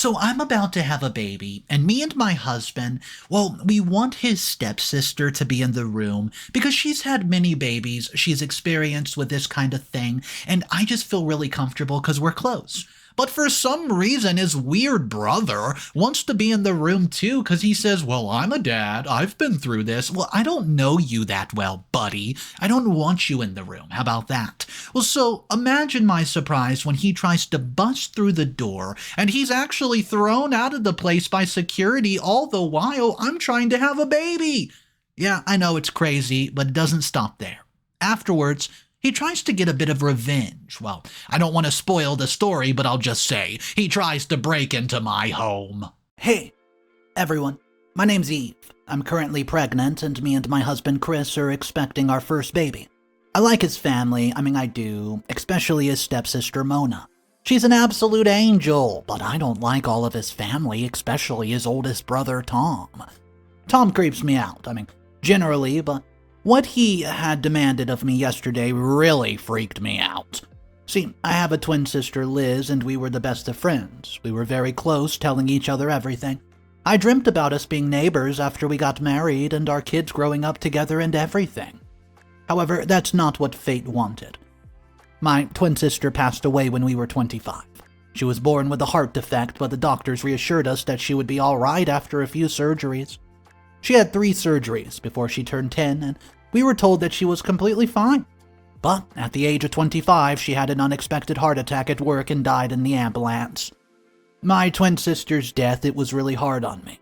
So I'm about to have a baby, and me and my husband, well, we want his stepsister to be in the room because she's had many babies, she's experienced with this kind of thing, and I just feel really comfortable because we're close. But for some reason, his weird brother wants to be in the room too because he says, well, I'm a dad. I've been through this. Well, I don't know you that well, buddy. I don't want you in the room. How about that? Well, so imagine my surprise when he tries to bust through the door and he's actually thrown out of the place by security all the while I'm trying to have a baby. Yeah, I know it's crazy, but it doesn't stop there. Afterwards, he tries to get a bit of revenge. Well, I don't want to spoil the story, but I'll just say he tries to break into my home. Hey, everyone. My name's Eve. I'm currently pregnant, and me and my husband Chris are expecting our first baby. I like his family. I do, especially his stepsister Mona. She's an absolute angel, but I don't like all of his family, especially his oldest brother Tom. Tom creeps me out. Generally, but what he had demanded of me yesterday really freaked me out. See, I have a twin sister, Liz, and we were the best of friends. We were very close, telling each other everything. I dreamt about us being neighbors after we got married and our kids growing up together and everything. However, that's not what fate wanted. My twin sister passed away when we were 25. She was born with a heart defect, but the doctors reassured us that she would be all right after a few surgeries. She had 3 surgeries before she turned 10, and we were told that she was completely fine. But at the age of 25, she had an unexpected heart attack at work and died in the ambulance. My twin sister's death, it was really hard on me.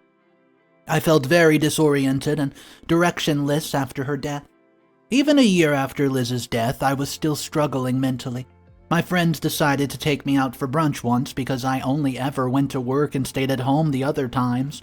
I felt very disoriented and directionless after her death. Even a year after Liz's death, I was still struggling mentally. My friends decided to take me out for brunch once because I only ever went to work and stayed at home the other times.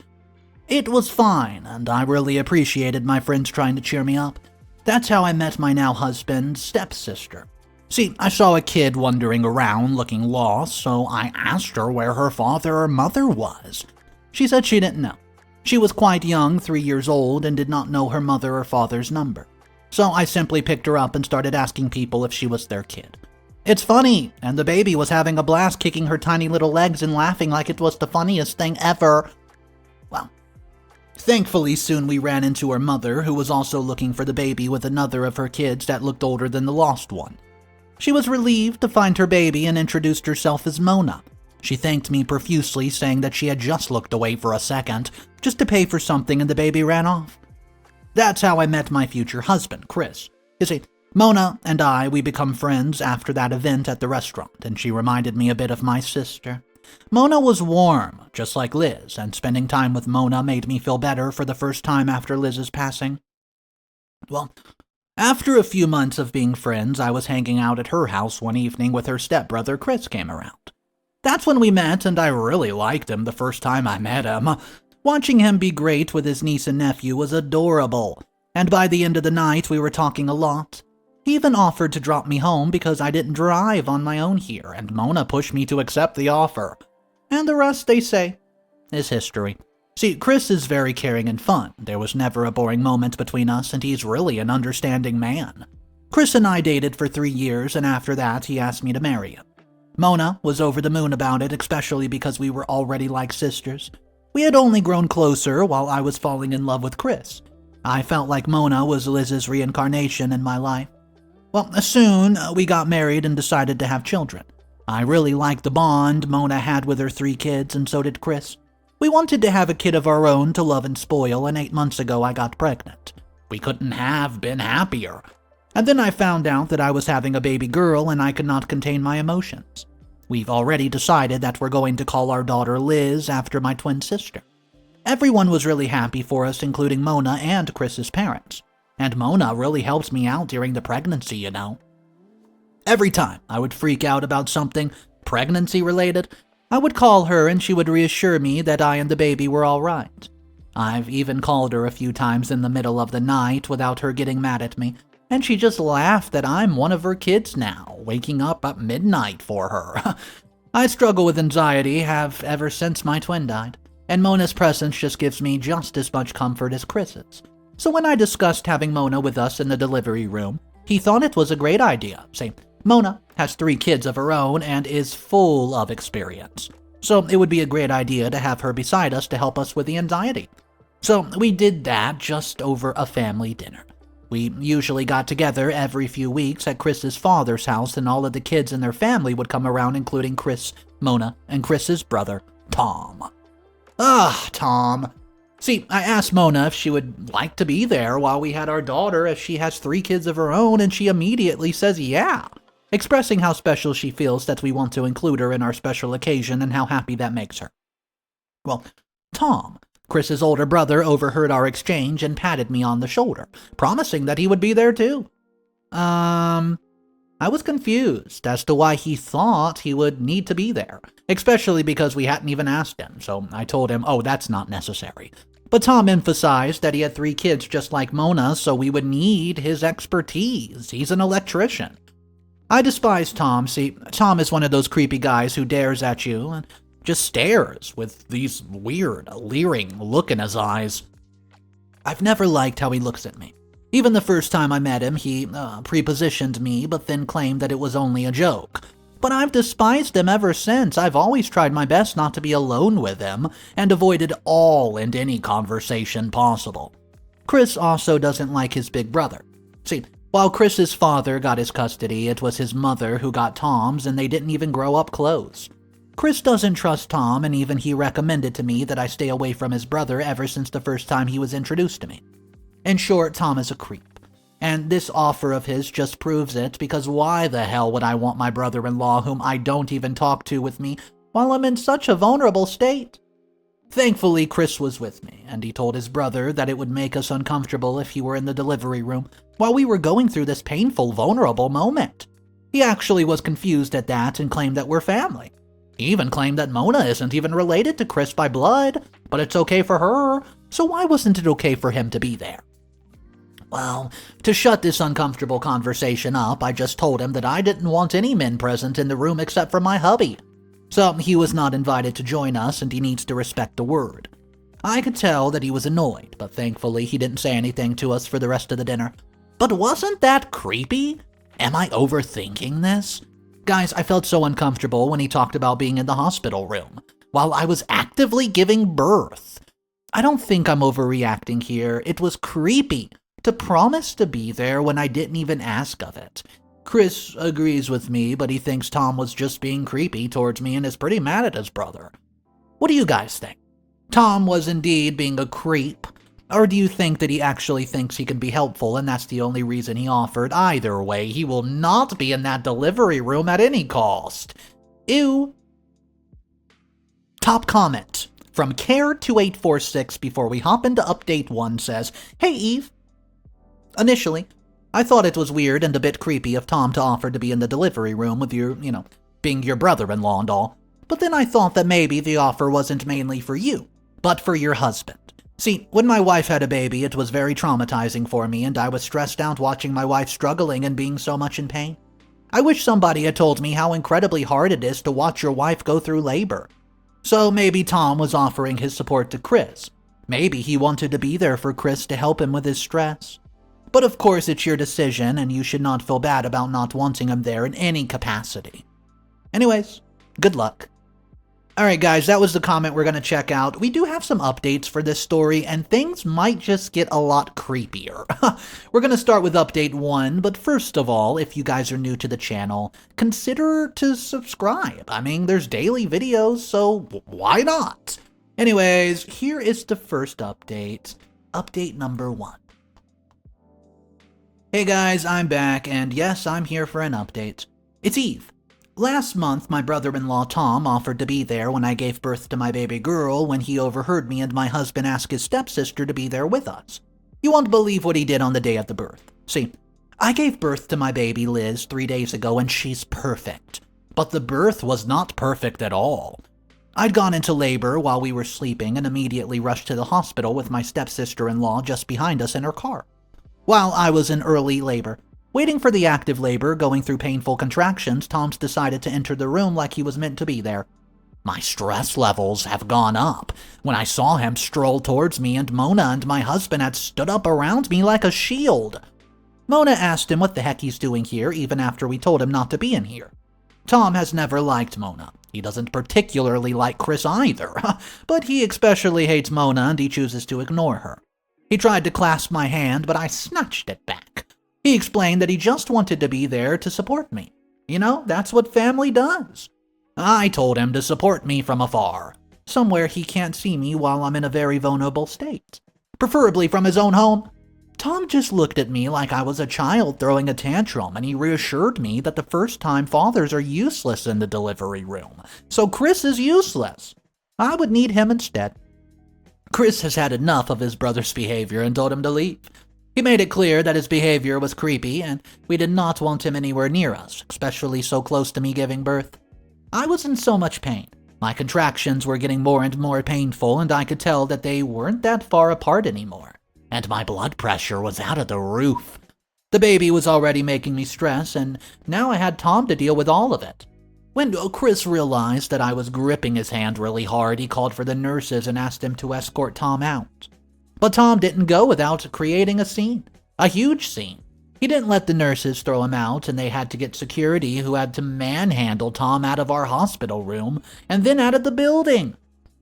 It was fine, and I really appreciated my friends trying to cheer me up. That's how I met my now husband's stepsister. See, I saw a kid wandering around looking lost, so I asked her where her father or mother was. She said she didn't know. She was quite young, 3 years old, and did not know her mother or father's number. So I simply picked her up and started asking people if she was their kid. It's funny, and the baby was having a blast kicking her tiny little legs and laughing like it was the funniest thing ever. Well, thankfully, soon we ran into her mother, who was also looking for the baby with another of her kids that looked older than the lost one. She was relieved to find her baby and introduced herself as Mona. She thanked me profusely, saying that she had just looked away for a second, just to pay for something, and the baby ran off. That's how I met my future husband, Chris. You see, Mona and we become friends after that event at the restaurant, and she reminded me a bit of my sister. Mona was warm, just like Liz, and spending time with Mona made me feel better for the first time after Liz's passing. Well, after a few months of being friends, I was hanging out at her house one evening with her stepbrother Chris came around. That's when we met, and I really liked him the first time I met him. Watching him be great with his niece and nephew was adorable, and by the end of the night we were talking a lot. He even offered to drop me home because I didn't drive on my own here, and Mona pushed me to accept the offer. And the rest, they say, is history. See, Chris is very caring and fun. There was never a boring moment between us, and he's really an understanding man. Chris and I dated for 3 years, and after that, he asked me to marry him. Mona was over the moon about it, especially because we were already like sisters. We had only grown closer while I was falling in love with Chris. I felt like Mona was Liz's reincarnation in my life. Well, soon we got married and decided to have children. I really liked the bond Mona had with her 3 kids, and so did Chris. We wanted to have a kid of our own to love and spoil, and 8 months ago I got pregnant. We couldn't have been happier. And then I found out that I was having a baby girl and I could not contain my emotions. We've already decided that we're going to call our daughter Liz after my twin sister. Everyone was really happy for us, including Mona and Chris's parents. And Mona really helped me out during the pregnancy, you know. Every time I would freak out about something pregnancy-related, I would call her and she would reassure me that I and the baby were all right. I've even called her a few times in the middle of the night without her getting mad at me, and she just laughed that I'm one of her kids now, waking up at midnight for her. I struggle with anxiety, have ever since my twin died, and Mona's presence just gives me just as much comfort as Chris's. So when I discussed having Mona with us in the delivery room, he thought it was a great idea, saying, Mona has 3 kids of her own and is full of experience. So it would be a great idea to have her beside us to help us with the anxiety. So we did that just over a family dinner. We usually got together every few weeks at Chris's father's house, and all of the kids and their family would come around, including Chris, Mona, and Chris's brother, Tom. Tom. See, I asked Mona if she would like to be there while we had our daughter, as she has 3 kids of her own, and she immediately says yeah, expressing how special she feels that we want to include her in our special occasion and how happy that makes her. Well, Tom, Chris's older brother, overheard our exchange and patted me on the shoulder, promising that he would be there too. I was confused as to why he thought he would need to be there, especially because we hadn't even asked him, so I told him, oh, that's not necessary. But Tom emphasized that he had 3 kids just like Mona, so we would need his expertise. He's an electrician. I despise Tom. See, Tom is one of those creepy guys who dares at you and just stares with these weird, leering look in his eyes. I've never liked how he looks at me. Even the first time I met him, he prepositioned me, but then claimed that it was only a joke. But I've despised him ever since. I've always tried my best not to be alone with him, and avoided all and any conversation possible. Chris also doesn't like his big brother. See, while Chris's father got his custody, it was his mother who got Tom's, and they didn't even grow up close. Chris doesn't trust Tom, and even he recommended to me that I stay away from his brother ever since the first time he was introduced to me. In short, Tom is a creep. And this offer of his just proves it, because why the hell would I want my brother-in-law, whom I don't even talk to, with me while I'm in such a vulnerable state? Thankfully, Chris was with me, and he told his brother that it would make us uncomfortable if he were in the delivery room while we were going through this painful, vulnerable moment. He actually was confused at that and claimed that we're family. He even claimed that Mona isn't even related to Chris by blood, but it's okay for her, so why wasn't it okay for him to be there? Well, to shut this uncomfortable conversation up, I just told him that I didn't want any men present in the room except for my hubby. So he was not invited to join us, and he needs to respect the word. I could tell that he was annoyed, but thankfully he didn't say anything to us for the rest of the dinner. But wasn't that creepy? Am I overthinking this? Guys, I felt so uncomfortable when he talked about being in the hospital room while I was actively giving birth. I don't think I'm overreacting here. It was creepy to promise to be there when I didn't even ask of it. Chris agrees with me, but he thinks Tom was just being creepy towards me and is pretty mad at his brother. What do you guys think? Tom was indeed being a creep? Or do you think that he actually thinks he can be helpful and that's the only reason he offered? Either way, he will not be in that delivery room at any cost. Ew. Top comment from Care2846 before we hop into update 1 says, Hey Eve. Initially, I thought it was weird and a bit creepy of Tom to offer to be in the delivery room with your, being your brother-in-law and all. But then I thought that maybe the offer wasn't mainly for you, but for your husband. See, when my wife had a baby, it was very traumatizing for me, and I was stressed out watching my wife struggling and being so much in pain. I wish somebody had told me how incredibly hard it is to watch your wife go through labor. So maybe Tom was offering his support to Chris. Maybe he wanted to be there for Chris to help him with his stress. But of course it's your decision, and you should not feel bad about not wanting him there in any capacity. Anyways, good luck. Alright guys, that was the comment we're going to check out. We do have some updates for this story, and things might just get a lot creepier. We're going to start with update 1, but first of all, if you guys are new to the channel, consider to subscribe. I mean, there's daily videos, so why not? Anyways, here is the first update. Update number 1. Hey guys, I'm back, and yes, I'm here for an update. It's Eve. Last month, my brother-in-law Tom offered to be there when I gave birth to my baby girl when he overheard me and my husband ask his stepsister to be there with us. You won't believe what he did on the day of the birth. See, I gave birth to my baby Liz 3 days ago and she's perfect. But the birth was not perfect at all. I'd gone into labor while we were sleeping and immediately rushed to the hospital with my stepsister-in-law just behind us in her car. While I was in early labor, waiting for the active labor, going through painful contractions, Tom's decided to enter the room like he was meant to be there. My stress levels have gone up when I saw him stroll towards me, and Mona and my husband had stood up around me like a shield. Mona asked him what the heck he's doing here even after we told him not to be in here. Tom has never liked Mona. He doesn't particularly like Chris either, but he especially hates Mona and he chooses to ignore her. He tried to clasp my hand, but I snatched it back. He explained that he just wanted to be there to support me. You know, that's what family does. I told him to support me from afar, somewhere he can't see me while I'm in a very vulnerable state, preferably from his own home. Tom just looked at me like I was a child throwing a tantrum, and he reassured me that the first-time fathers are useless in the delivery room, so Chris is useless. I would need him instead. Chris has had enough of his brother's behavior and told him to leave. He made it clear that his behavior was creepy, and we did not want him anywhere near us, especially so close to me giving birth. I was in so much pain. My contractions were getting more and more painful, and I could tell that they weren't that far apart anymore. And my blood pressure was out of the roof. The baby was already making me stress, and now I had Tom to deal with all of it. When Chris realized that I was gripping his hand really hard, he called for the nurses and asked them to escort Tom out. But Tom didn't go without creating a scene. A huge scene. He didn't let the nurses throw him out, and they had to get security who had to manhandle Tom out of our hospital room and then out of the building.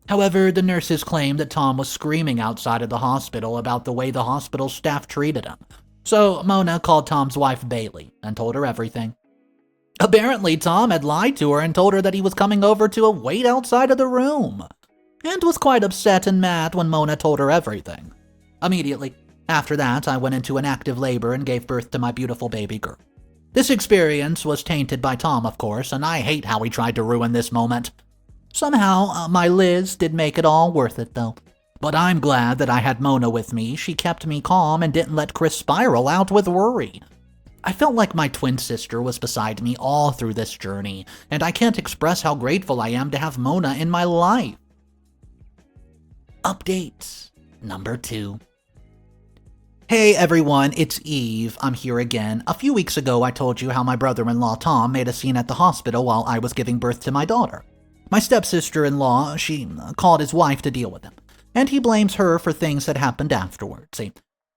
However, the nurses claimed that Tom was screaming outside of the hospital about the way the hospital staff treated him. So Mona called Tom's wife Bailey and told her everything. Apparently, Tom had lied to her and told her that he was coming over to wait outside of the room, and was quite upset and mad when Mona told her everything. Immediately after that, I went into an active labor and gave birth to my beautiful baby girl. This experience was tainted by Tom, of course, and I hate how he tried to ruin this moment. Somehow, my Liz did make it all worth it, though. But I'm glad that I had Mona with me. She kept me calm and didn't let Chris spiral out with worry. I felt like my twin sister was beside me all through this journey, and I can't express how grateful I am to have Mona in my life. Update number 2. Hey everyone, it's Eve. I'm here again. A few weeks ago, I told you how my brother-in-law Tom made a scene at the hospital while I was giving birth to my daughter. My stepsister-in-law, she called his wife to deal with him, and he blames her for things that happened afterward. See,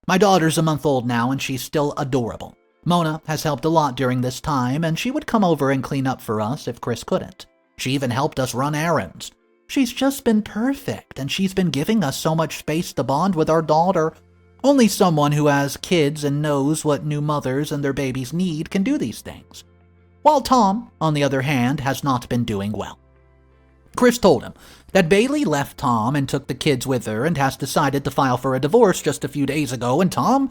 my daughter's a month old now, and she's still adorable. Mona has helped a lot during this time, and she would come over and clean up for us if Chris couldn't. She even helped us run errands. She's just been perfect, and she's been giving us so much space to bond with our daughter. Only someone who has kids and knows what new mothers and their babies need can do these things. While Tom, on the other hand, has not been doing well. Chris told him that Bailey left Tom and took the kids with her and has decided to file for a divorce just a few days ago, and Tom,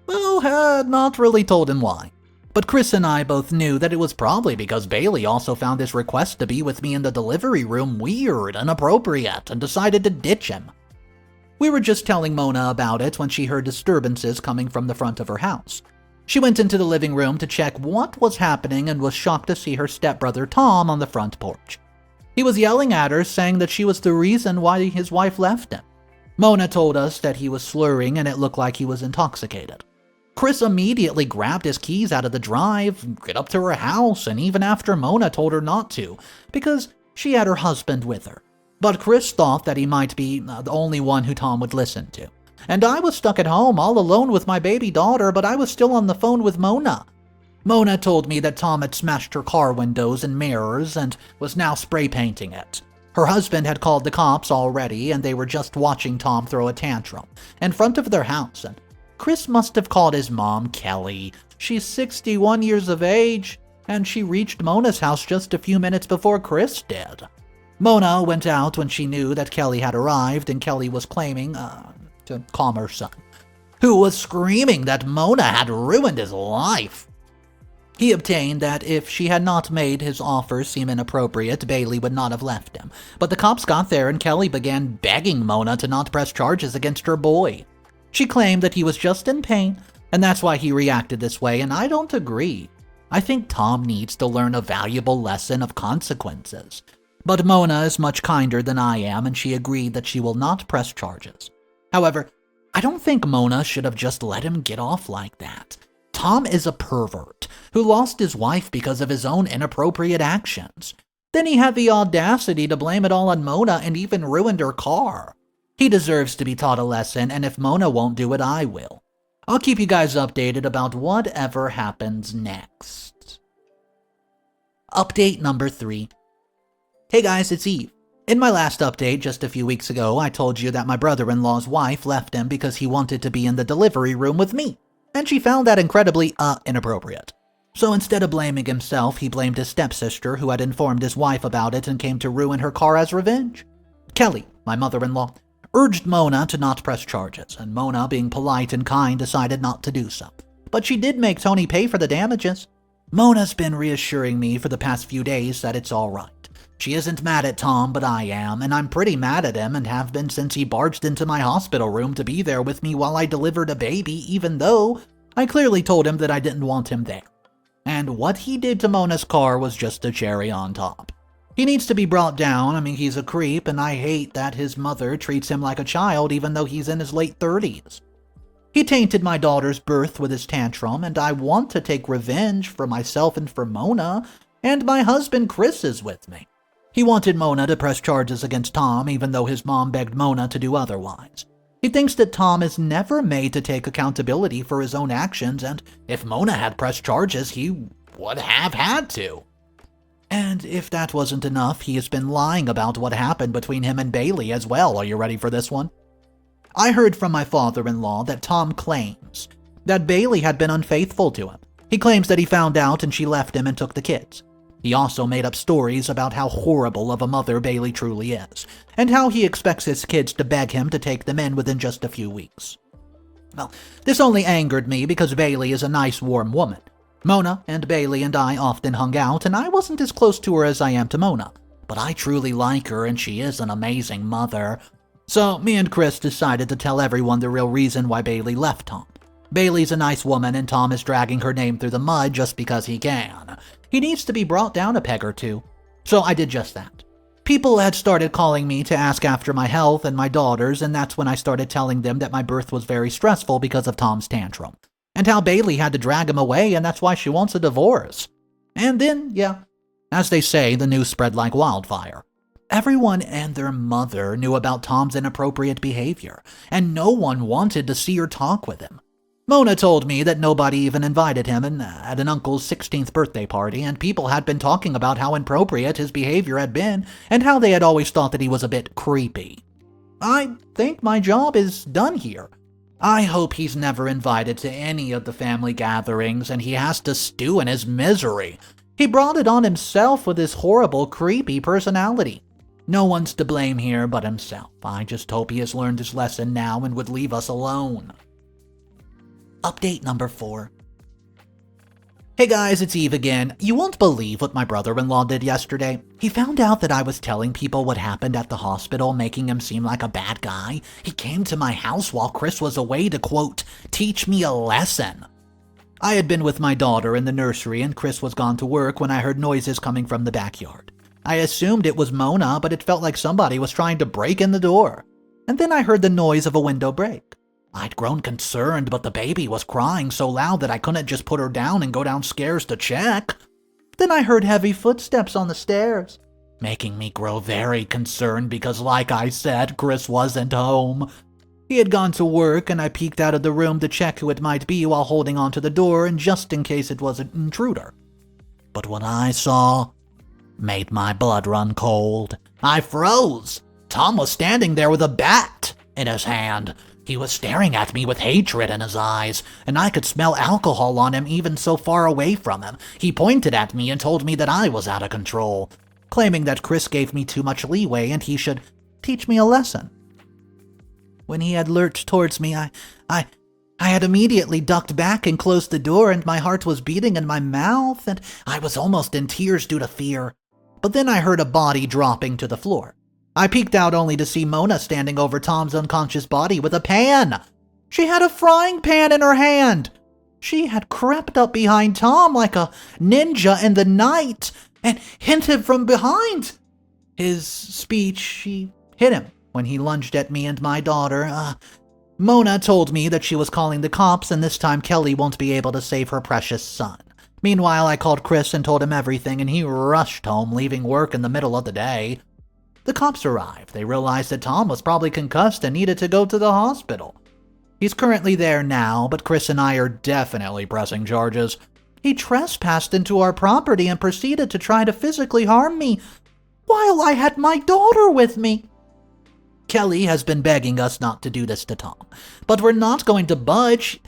well, had not really told him why. But Chris and I both knew that it was probably because Bailey also found his request to be with me in the delivery room weird and inappropriate and decided to ditch him. We were just telling Mona about it when she heard disturbances coming from the front of her house. She went into the living room to check what was happening and was shocked to see her stepbrother Tom on the front porch. He was yelling at her, saying that she was the reason why his wife left him. Mona told us that he was slurring and it looked like he was intoxicated. Chris immediately grabbed his keys out of the drive, get up to her house, and even after Mona told her not to, because she had her husband with her. But Chris thought that he might be the only one who Tom would listen to. And I was stuck at home all alone with my baby daughter, but I was still on the phone with Mona. Mona told me that Tom had smashed her car windows and mirrors and was now spray painting it. Her husband had called the cops already, and they were just watching Tom throw a tantrum in front of their house, and Chris must have called his mom Kelly. She's 61 years of age, and she reached Mona's house just a few minutes before Chris did. Mona went out when she knew that Kelly had arrived, and Kelly was claiming to calm her son, who was screaming that Mona had ruined his life. He obtained that if she had not made his offer seem inappropriate, Bailey would not have left him. But the cops got there, and Kelly began begging Mona to not press charges against her boy. She claimed that he was just in pain, and that's why he reacted this way, and I don't agree. I think Tom needs to learn a valuable lesson of consequences. But Mona is much kinder than I am, and she agreed that she will not press charges. However, I don't think Mona should have just let him get off like that. Tom is a pervert who lost his wife because of his own inappropriate actions. Then he had the audacity to blame it all on Mona and even ruined her car. He deserves to be taught a lesson, and if Mona won't do it, I will. I'll keep you guys updated about whatever happens next. Update number 3. Hey guys, it's Eve. In my last update just a few weeks ago, I told you that my brother-in-law's wife left him because he wanted to be in the delivery room with me, and she found that incredibly, inappropriate. So instead of blaming himself, he blamed his stepsister who had informed his wife about it and came to ruin her car as revenge. Kelly, my mother-in-law, urged Mona to not press charges, and Mona, being polite and kind, decided not to do so. But she did make Tony pay for the damages. Mona's been reassuring me for the past few days that it's all right. She isn't mad at Tom, but I am, and I'm pretty mad at him and have been since he barged into my hospital room to be there with me while I delivered a baby, even though I clearly told him that I didn't want him there. And what he did to Mona's car was just a cherry on top. He needs to be brought down. He's a creep, and I hate that his mother treats him like a child even though he's in his late 30s. He tainted my daughter's birth with his tantrum, and I want to take revenge for myself and for Mona, and my husband Chris is with me. He wanted Mona to press charges against Tom even though his mom begged Mona to do otherwise. He thinks that Tom is never made to take accountability for his own actions, and if Mona had pressed charges, he would have had to. And if that wasn't enough, he has been lying about what happened between him and Bailey as well. Are you ready for this one? I heard from my father-in-law that Tom claims that Bailey had been unfaithful to him. He claims that he found out and she left him and took the kids. He also made up stories about how horrible of a mother Bailey truly is, and how he expects his kids to beg him to take them in within just a few weeks. Well, this only angered me because Bailey is a nice, warm woman. Mona and Bailey and I often hung out, and I wasn't as close to her as I am to Mona, but I truly like her and she is an amazing mother. So me and Chris decided to tell everyone the real reason why Bailey left Tom. Bailey's a nice woman and Tom is dragging her name through the mud just because he can. He needs to be brought down a peg or two. So I did just that. People had started calling me to ask after my health and my daughter's, and that's when I started telling them that my birth was very stressful because of Tom's tantrum, and how Bailey had to drag him away and that's why she wants a divorce. And then, as they say, the news spread like wildfire. Everyone and their mother knew about Tom's inappropriate behavior, and no one wanted to see or talk with him. Mona told me that nobody even invited him at an uncle's 16th birthday party, and people had been talking about how inappropriate his behavior had been, and how they had always thought that he was a bit creepy. I think my job is done here. I hope he's never invited to any of the family gatherings, and he has to stew in his misery. He brought it on himself with his horrible, creepy personality. No one's to blame here but himself. I just hope he has learned his lesson now and would leave us alone. Update number 4. Hey guys, it's Eve again. You won't believe what my brother-in-law did yesterday. He found out that I was telling people what happened at the hospital, making him seem like a bad guy. He came to my house while Chris was away to, quote, teach me a lesson. I had been with my daughter in the nursery and Chris was gone to work when I heard noises coming from the backyard. I assumed it was Mona, but it felt like somebody was trying to break in the door. And then I heard the noise of a window break. I'd grown concerned, but the baby was crying so loud that I couldn't just put her down and go downstairs to check. Then I heard heavy footsteps on the stairs, making me grow very concerned because, like I said, Chris wasn't home. He had gone to work, and I peeked out of the room to check who it might be while holding onto the door, and just in case it was an intruder. But what I saw made my blood run cold. I froze. Tom was standing there with a bat in his hand. He was staring at me with hatred in his eyes, and I could smell alcohol on him even so far away from him. He pointed at me and told me that I was out of control, claiming that Chris gave me too much leeway and he should teach me a lesson. When he had lurched towards me, I had immediately ducked back and closed the door, and my heart was beating in my mouth, and I was almost in tears due to fear. But then I heard a body dropping to the floor. I peeked out only to see Mona standing over Tom's unconscious body with a pan. She had a frying pan in her hand. She had crept up behind Tom like a ninja in the night and hit him from behind. His speech, she hit him when he lunged at me and my daughter. Mona told me that she was calling the cops, and this time Kelly won't be able to save her precious son. Meanwhile, I called Chris and told him everything, and he rushed home, leaving work in the middle of the day. The cops arrived. They realized that Tom was probably concussed and needed to go to the hospital. He's currently there now, but Chris and I are definitely pressing charges. He trespassed into our property and proceeded to try to physically harm me. while I had my daughter with me. Kelly has been begging us not to do this to Tom, but we're not going to budge.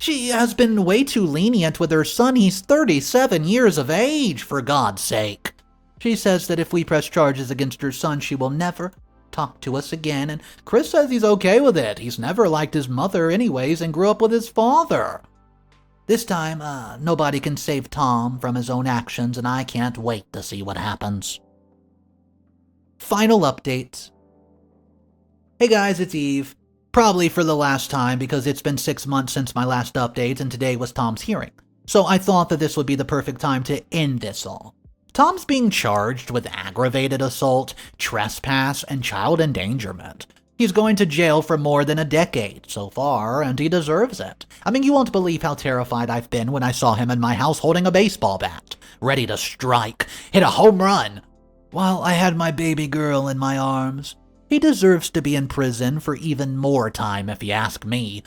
She has been way too lenient with her son. He's 37 years of age, for God's sake. She says that if we press charges against her son, she will never talk to us again, and Chris says he's okay with it. He's never liked his mother anyways and grew up with his father. This time, nobody can save Tom from his own actions, and I can't wait to see what happens. Final update. Hey guys, it's Eve. Probably for the last time because it's been 6 months since my last update and today was Tom's hearing. So I thought that this would be the perfect time to end this all. Tom's being charged with aggravated assault, trespass, and child endangerment. He's going to jail for more than a decade so far, and he deserves it. I mean, you won't believe how terrified I've been when I saw him in my house holding a baseball bat, ready to strike, hit a home run, while I had my baby girl in my arms. He deserves to be in prison for even more time if you ask me.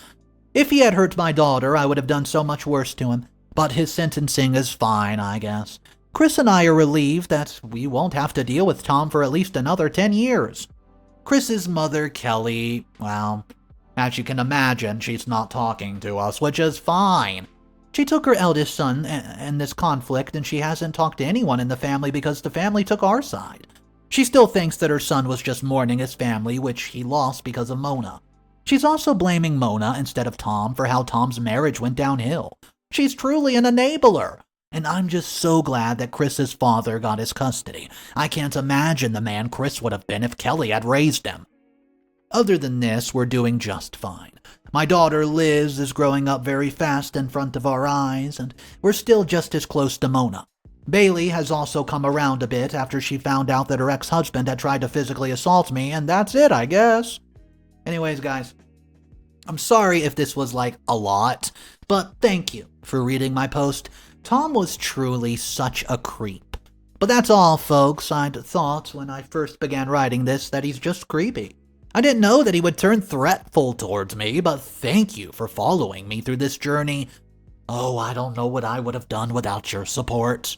If he had hurt my daughter, I would have done so much worse to him, but his sentencing is fine, I guess. Chris and I are relieved that we won't have to deal with Tom for at least another 10 years. Chris's mother, Kelly, well, as you can imagine, she's not talking to us, which is fine. She took her eldest son in this conflict, and she hasn't talked to anyone in the family because the family took our side. She still thinks that her son was just mourning his family, which he lost because of Mona. She's also blaming Mona instead of Tom for how Tom's marriage went downhill. She's truly an enabler. And I'm just so glad that Chris's father got his custody. I can't imagine the man Chris would have been if Kelly had raised him. Other than this, we're doing just fine. My daughter Liz is growing up very fast in front of our eyes, and we're still just as close to Mona. Bailey has also come around a bit after she found out that her ex-husband had tried to physically assault me, and that's it, I guess. Anyways, guys, I'm sorry if this was like a lot, but thank you for reading my post. Tom was truly such a creep. But that's all, folks. I'd thought when I first began writing this that he's just creepy. I didn't know that he would turn threatful towards me, but thank you for following me through this journey. Oh, I don't know what I would have done without your support.